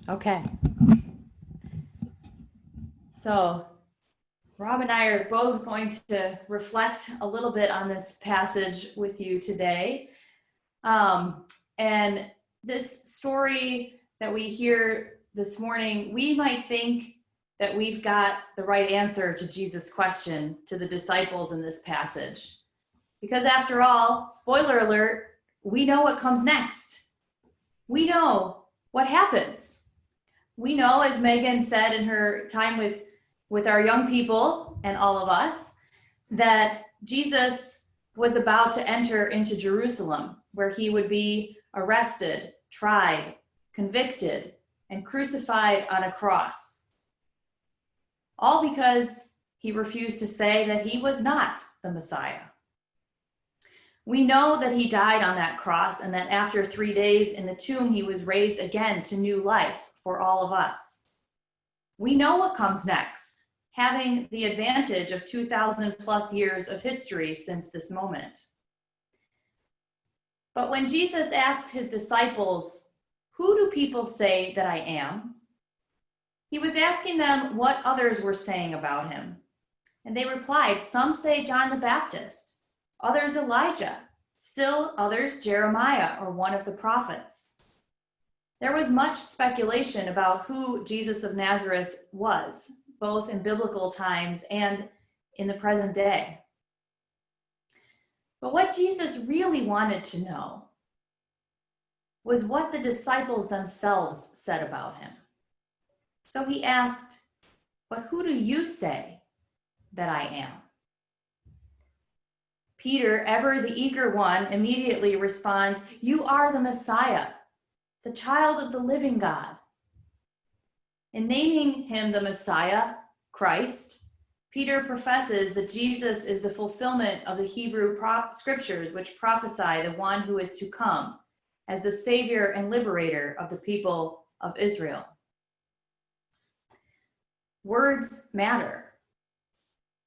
Okay. So Rob and I are both going to reflect a little bit on this passage with you today. And this story that we hear this morning, we might think that we've got the right answer to Jesus' question to the disciples in this passage. Because after all, spoiler alert, we know what comes next. We know what happens. We know, as Megan said in her time with our young people and all of us, that Jesus was about to enter into Jerusalem, where he would be arrested, tried, convicted, and crucified on a cross. All because he refused to say that he was not the Messiah. We know that he died on that cross and that after 3 days in the tomb, he was raised again to new life for all of us. We know what comes next, having the advantage of 2,000 plus years of history since this moment. But when Jesus asked his disciples, "Who do people say that I am?" he was asking them what others were saying about him. And they replied, "Some say John the Baptist, others Elijah, still others Jeremiah or one of the prophets." There was much speculation about who Jesus of Nazareth was, both in biblical times and in the present day. But what Jesus really wanted to know was what the disciples themselves said about him. So he asked, "But who do you say that I am?" Peter, ever the eager one, immediately responds, "You are the Messiah, the child of the living God." In naming him the Messiah, Christ, Peter professes that Jesus is the fulfillment of the Hebrew scriptures which prophesy the one who is to come as the Savior and liberator of the people of Israel. Words matter.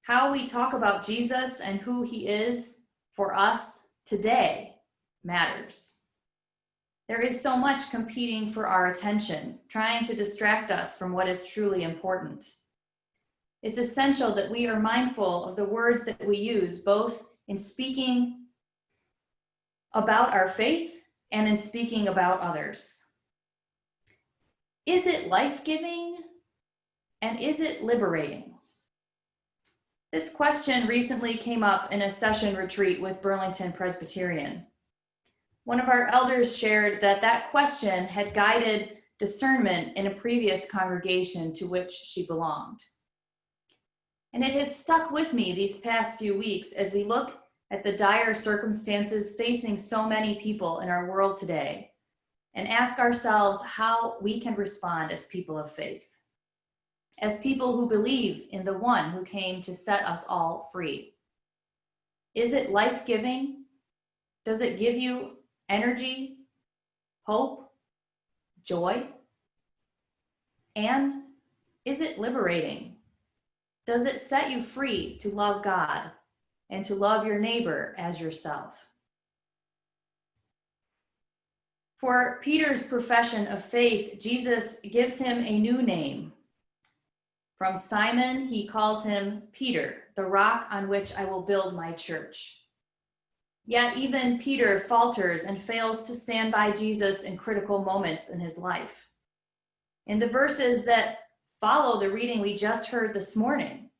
How we talk about Jesus and who he is for us today matters. There is so much competing for our attention, trying to distract us from what is truly important. It's essential that we are mindful of the words that we use, both in speaking about our faith and in speaking about others. Is it life-giving and is it liberating? This question recently came up in a session retreat with Burlington Presbyterian. One of our elders shared that question had guided discernment in a previous congregation to which she belonged. And it has stuck with me these past few weeks as we look at the dire circumstances facing so many people in our world today and ask ourselves how we can respond as people of faith, as people who believe in the one who came to set us all free. Is it life-giving? Does it give you energy, hope, joy? And is it liberating? Does it set you free to love God and to love your neighbor as yourself? For Peter's profession of faith, Jesus gives him a new name. From Simon, he calls him Peter, the rock on which I will build my church. Yet even Peter falters and fails to stand by Jesus in critical moments in his life. In the verses that follow the reading we just heard this morning,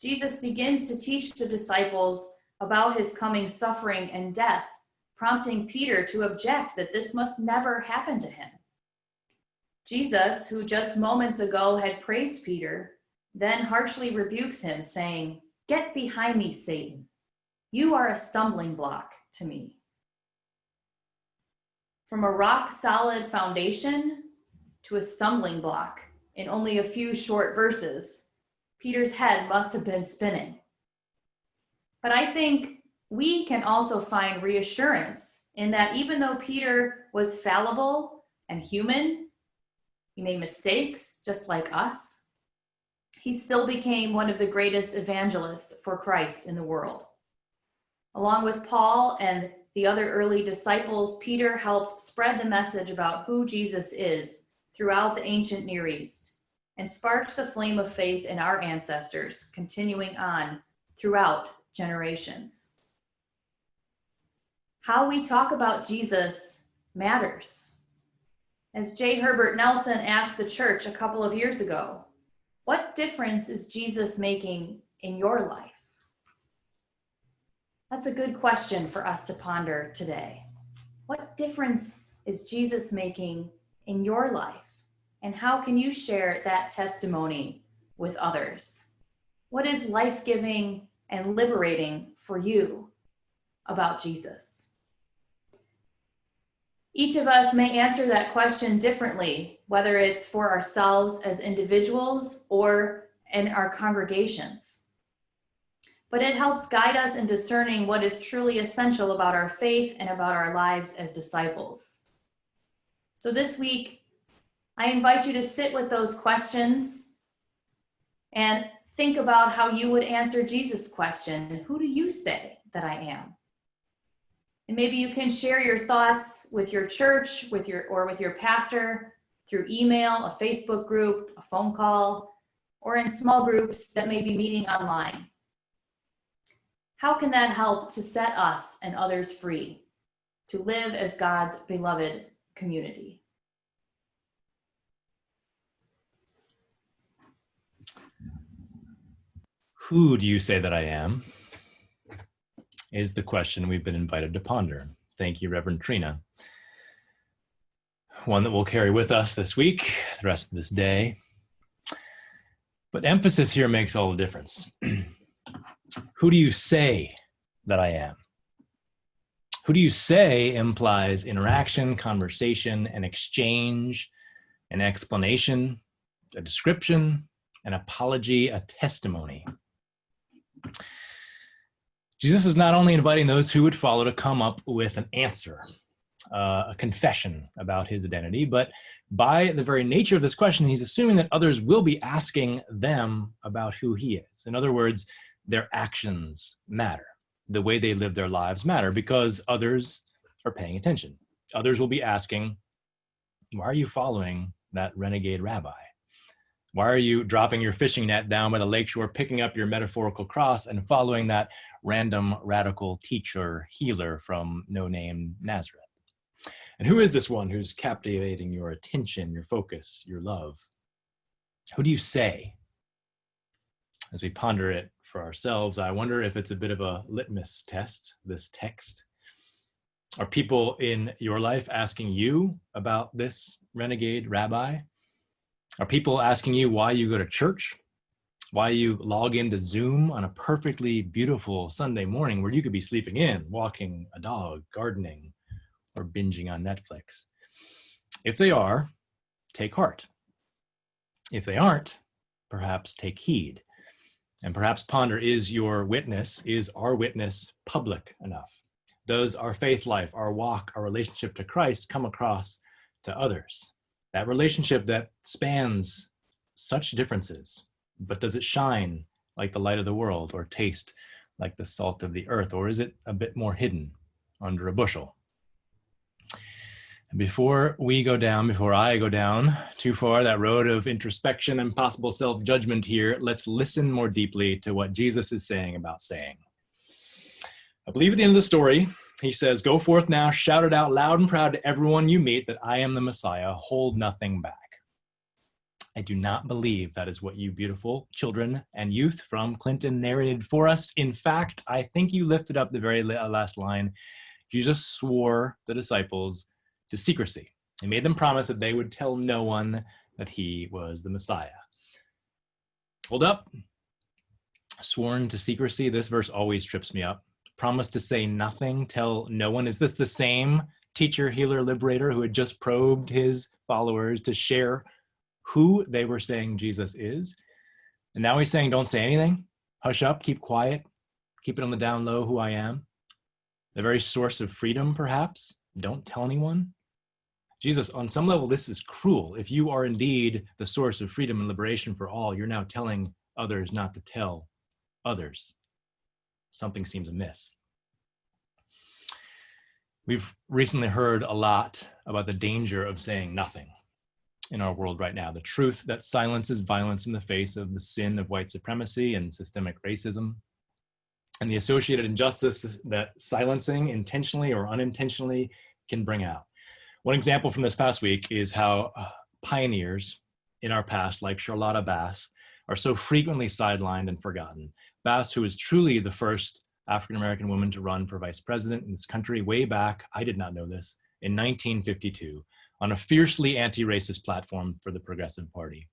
Jesus begins to teach the disciples about his coming suffering and death, prompting Peter to object that this must never happen to him. Jesus, who just moments ago had praised Peter, then harshly rebukes him, saying, "Get behind me, Satan. You are a stumbling block to me." From a rock-solid foundation to a stumbling block in only a few short verses, Peter's head must have been spinning. But I think we can also find reassurance in that even though Peter was fallible and human, he made mistakes just like us, he still became one of the greatest evangelists for Christ in the world. Along with Paul and the other early disciples, Peter helped spread the message about who Jesus is throughout the ancient Near East and sparked the flame of faith in our ancestors, continuing on throughout generations. How we talk about Jesus matters. As J. Herbert Nelson asked the church a couple of years ago, what difference is Jesus making in your life? That's a good question for us to ponder today. What difference is Jesus making in your life? And how can you share that testimony with others? What is life-giving and liberating for you about Jesus? Each of us may answer that question differently, whether it's for ourselves as individuals or in our congregations. But it helps guide us in discerning what is truly essential about our faith and about our lives as disciples. So this week, I invite you to sit with those questions and think about how you would answer Jesus' question, who do you say that I am? And maybe you can share your thoughts with your church, with your pastor through email, a Facebook group, a phone call, or in small groups that may be meeting online. How can that help to set us and others free to live as God's beloved community? Who do you say that I am? Is the question we've been invited to ponder. Thank you, Reverend Trina. One that we'll carry with us this week, the rest of this day. But emphasis here makes all the difference. Who do you say that I am? Who do you say implies interaction, conversation, an exchange, an explanation, a description, an apology, a testimony. Jesus is not only inviting those who would follow to come up with an answer, a confession about his identity, but by the very nature of this question, he's assuming that others will be asking them about who he is. In other words, their actions matter. The way they live their lives matter because others are paying attention. Others will be asking, why are you following that renegade rabbi? Why are you dropping your fishing net down by the lakeshore, picking up your metaphorical cross and following that random radical teacher healer from no-name Nazareth? And who is this one who's captivating your attention, your focus, your love? Who do you say? As we ponder it for ourselves, I wonder if it's a bit of a litmus test, this text. Are people in your life asking you about this renegade rabbi? Are people asking you why you go to church? Why you log into Zoom on a perfectly beautiful Sunday morning where you could be sleeping in, walking a dog, gardening, or binging on Netflix? If they are, take heart. If they aren't, perhaps take heed. And perhaps ponder, is your witness, is our witness public enough? Does our faith life, our walk, our relationship to Christ come across to others? That relationship that spans such differences, but does it shine like the light of the world or taste like the salt of the earth? Or is it a bit more hidden under a bushel? And before I go down too far that road of introspection and possible self-judgment here, let's listen more deeply to what Jesus is saying about saying. I believe at the end of the story, he says, "Go forth now, shout it out loud and proud to everyone you meet that I am the Messiah, hold nothing back." I do not believe that is what you beautiful children and youth from Clinton narrated for us. In fact, I think you lifted up the very last line. Jesus swore the disciples to secrecy. He made them promise that they would tell no one that he was the Messiah. Hold up. Sworn to secrecy. This verse always trips me up. Promise to say nothing, tell no one. Is this the same teacher, healer, liberator who had just probed his followers to share who they were saying Jesus is? And now he's saying, don't say anything. Hush up, keep quiet, keep it on the down low who I am. The very source of freedom, perhaps. Don't tell anyone. Jesus, on some level, this is cruel. If you are indeed the source of freedom and liberation for all, you're now telling others not to tell others. Something seems amiss. We've recently heard a lot about the danger of saying nothing. in our world right now. The truth that silences violence in the face of the sin of white supremacy and systemic racism, and the associated injustice that silencing intentionally or unintentionally can bring out. One example from this past week is how pioneers in our past, like Charlotta Bass, are so frequently sidelined and forgotten. Bass, who was truly the first African-American woman to run for vice president in this country way back, I did not know this, in 1952, on a fiercely anti-racist platform for the Progressive Party.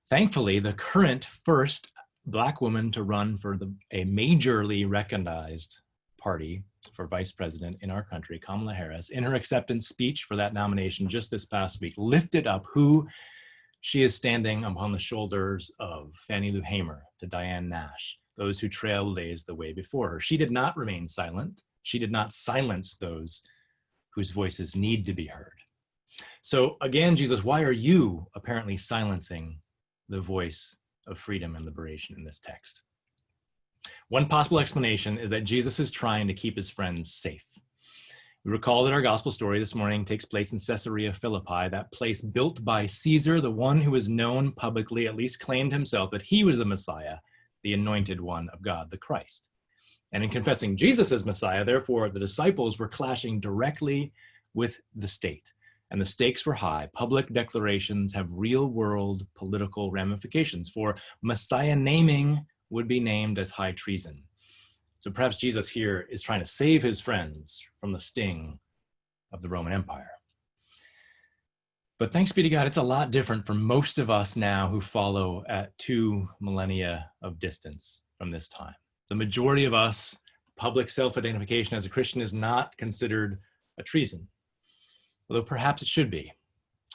Thankfully, the current first Black woman to run for a majorly recognized party for vice president in our country, Kamala Harris, in her acceptance speech for that nomination just this past week, lifted up who she is standing upon the shoulders of Fannie Lou Hamer to Diane Nash, those who trailblazed the way before her. She did not remain silent. She did not silence those whose voices need to be heard. So again, Jesus, why are you apparently silencing the voice of freedom and liberation in this text? One possible explanation is that Jesus is trying to keep his friends safe. We recall that our gospel story this morning takes place in Caesarea Philippi, that place built by Caesar, the one who was known publicly, at least claimed himself that he was the Messiah, the anointed one of God, the Christ. And in confessing Jesus as Messiah, therefore, the disciples were clashing directly with the state. And the stakes were high. Public declarations have real-world political ramifications, for Messiah naming would be named as high treason. So perhaps Jesus here is trying to save his friends from the sting of the Roman Empire. But thanks be to God, it's a lot different for most of us now who follow at 2 millennia of distance from this time. The majority of us, public self-identification as a Christian is not considered a treason, although perhaps it should be.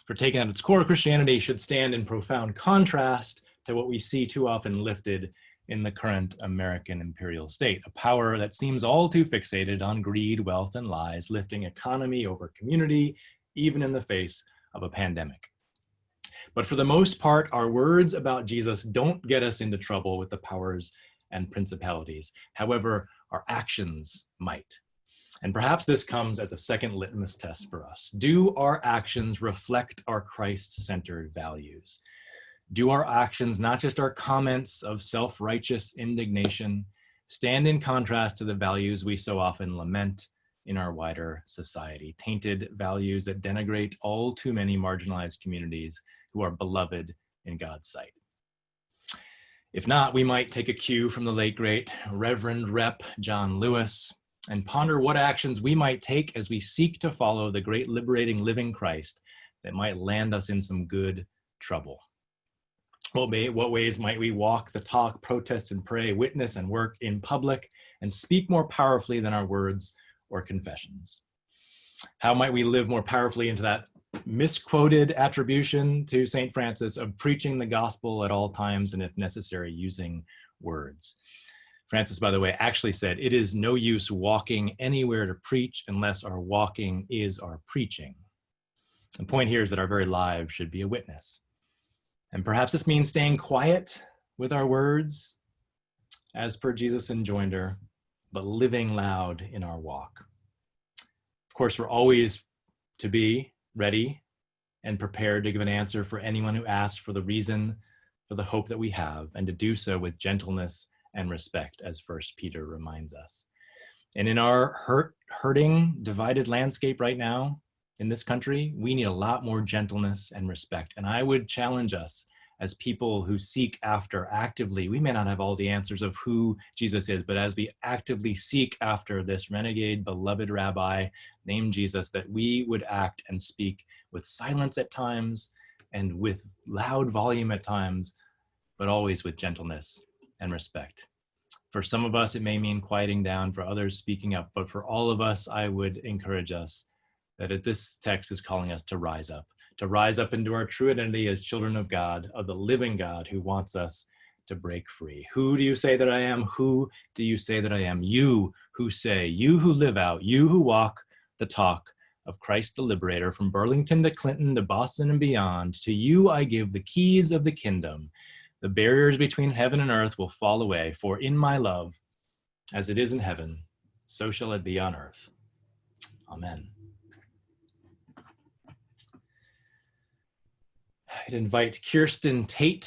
For taken at its core, Christianity should stand in profound contrast to what we see too often lifted in the current American imperial state, a power that seems all too fixated on greed, wealth, and lies, lifting economy over community, even in the face of a pandemic. But for the most part, our words about Jesus don't get us into trouble with the powers and principalities. However, our actions might. And perhaps this comes as a second litmus test for us. Do our actions reflect our Christ-centered values? Do our actions, not just our comments of self-righteous indignation, stand in contrast to the values we so often lament in our wider society, tainted values that denigrate all too many marginalized communities who are beloved in God's sight? If not, we might take a cue from the late, great Reverend Rep. John Lewis and ponder what actions we might take as we seek to follow the great liberating living Christ that might land us in some good trouble. What ways might we walk the talk, protest and pray, witness and work in public, and speak more powerfully than our words or confessions? How might we live more powerfully into that misquoted attribution to St. Francis of preaching the gospel at all times and, if necessary, using words? Francis, by the way, actually said, "It is no use walking anywhere to preach unless our walking is our preaching." The point here is that our very lives should be a witness. And perhaps this means staying quiet with our words, as per Jesus' enjoinder, but living loud in our walk. Of course, we're always to be ready and prepared to give an answer for anyone who asks for the reason for the hope that we have, and to do so with gentleness and respect, as 1 Peter reminds us. And in our hurting, divided landscape right now in this country, we need a lot more gentleness and respect. And I would challenge us as people who seek after actively, we may not have all the answers of who Jesus is, but as we actively seek after this renegade, beloved rabbi named Jesus, that we would act and speak with silence at times and with loud volume at times, but always with gentleness and respect. For some of us, it may mean quieting down, for others speaking up, but for all of us, I would encourage us that this text is calling us to rise up into our true identity as children of God, of the living God who wants us to break free. Who do you say that I am? Who do you say that I am? You who say, you who live out, you who walk the talk of Christ the Liberator, from Burlington to Clinton to Boston and beyond. To you I give the keys of the kingdom. The barriers between heaven and earth will fall away, for in my love, as it is in heaven, so shall it be on earth. Amen. could invite Kirsten Tate